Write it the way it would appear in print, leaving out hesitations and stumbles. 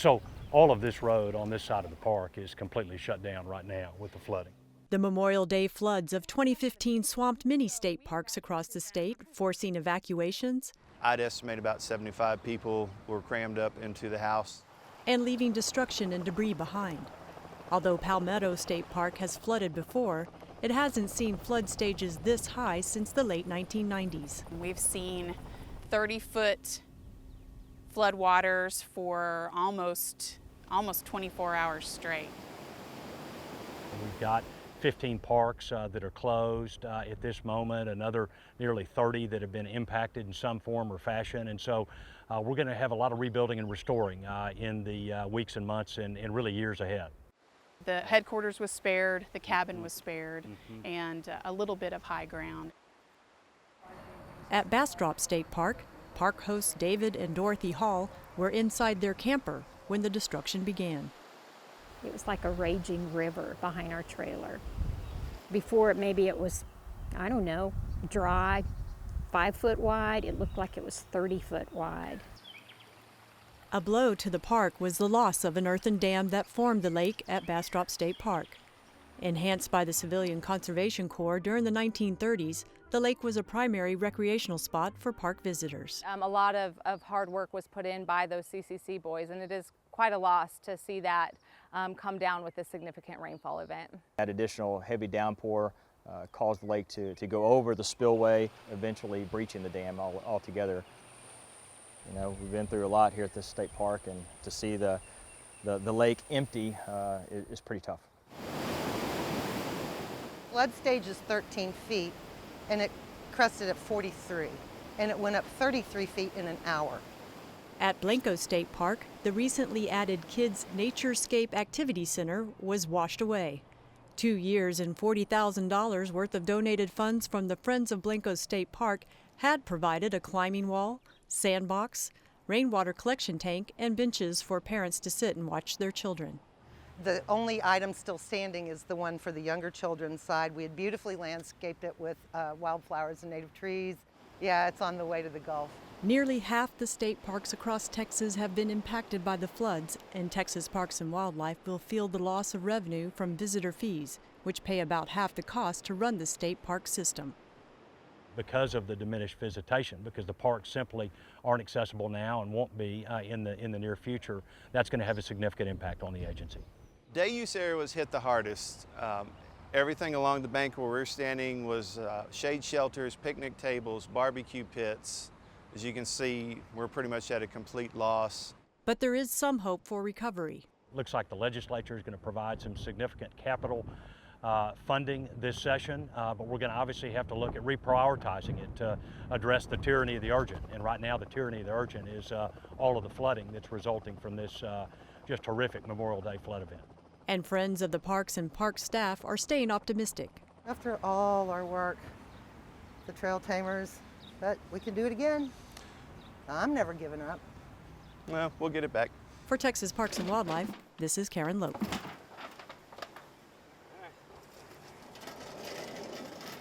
So all of this road on this side of the park is completely shut down right now with the flooding. The Memorial Day floods of 2015 swamped many state parks across the state, forcing evacuations. I'd estimate about 75 people were crammed up into the house. And leaving destruction and debris behind. Although Palmetto State Park has flooded before, it hasn't seen flood stages this high since the late 1990s. We've seen 30-foot floodwaters for almost 24 hours straight. We've got 15 parks that are closed at this moment, another nearly 30 that have been impacted in some form or fashion. And so we're going to have a lot of rebuilding and restoring in the weeks and months and really years ahead. The headquarters was spared, the cabin was spared, and a little bit of high ground. At BASTROP State Park, park hosts David and Dorothy Hall were inside their camper when the destruction began. It was like a raging river behind our trailer. Before maybe it was, I don't know, dry, 5 foot wide. It looked like it was 30 foot wide. A blow to the park was the loss of an earthen dam that formed the lake at Bastrop State Park. Enhanced by the Civilian Conservation Corps during the 1930s, the lake was a primary recreational spot for park visitors. A lot of hard work was put in by those CCC boys, and it is quite a loss to see that come down with a significant rainfall event. That additional heavy downpour caused the lake to go over the spillway, eventually breaching the dam altogether. You know, we've been through a lot here at this state park, and to see the lake empty is pretty tough. Flood stage is 13 feet, and it crested at 43, and it went up 33 feet in an hour. At BLANCO State Park, the recently added Kids Naturescape Activity Center was washed away. 2 years and $40,000 worth of donated funds from the Friends of BLANCO State Park had provided a climbing wall, sandbox, rainwater collection tank, and benches for parents to sit and watch their children. The only item still standing is the one for the younger children's side. We had beautifully landscaped it with wildflowers and native trees. Yeah, it's on the way to the Gulf. Nearly half the state parks across Texas have been impacted by the floods, and Texas Parks and Wildlife will feel the loss of revenue from visitor fees, which pay about half the cost to run the state park system. Because of the diminished visitation, because the parks simply aren't accessible now and won't be in the near future, that's going to have a significant impact on the agency. Day use area was hit the hardest. Everything along the bank where we're standing was shade shelters, picnic tables, barbecue pits. As you can see, we're pretty much at a complete loss. But there is some hope for recovery. Looks like the legislature is going to provide some significant capital funding this session, but we're going to obviously have to look at reprioritizing it to address the tyranny of the urgent. And right now the tyranny of the urgent is all of the flooding that's resulting from this just horrific Memorial Day flood event. And Friends of the Parks and park staff are staying optimistic. After all our work, the trail tamers, but we can do it again. I'm never giving up. Well, we'll get it back. For Texas Parks and Wildlife, this is Karen Lope.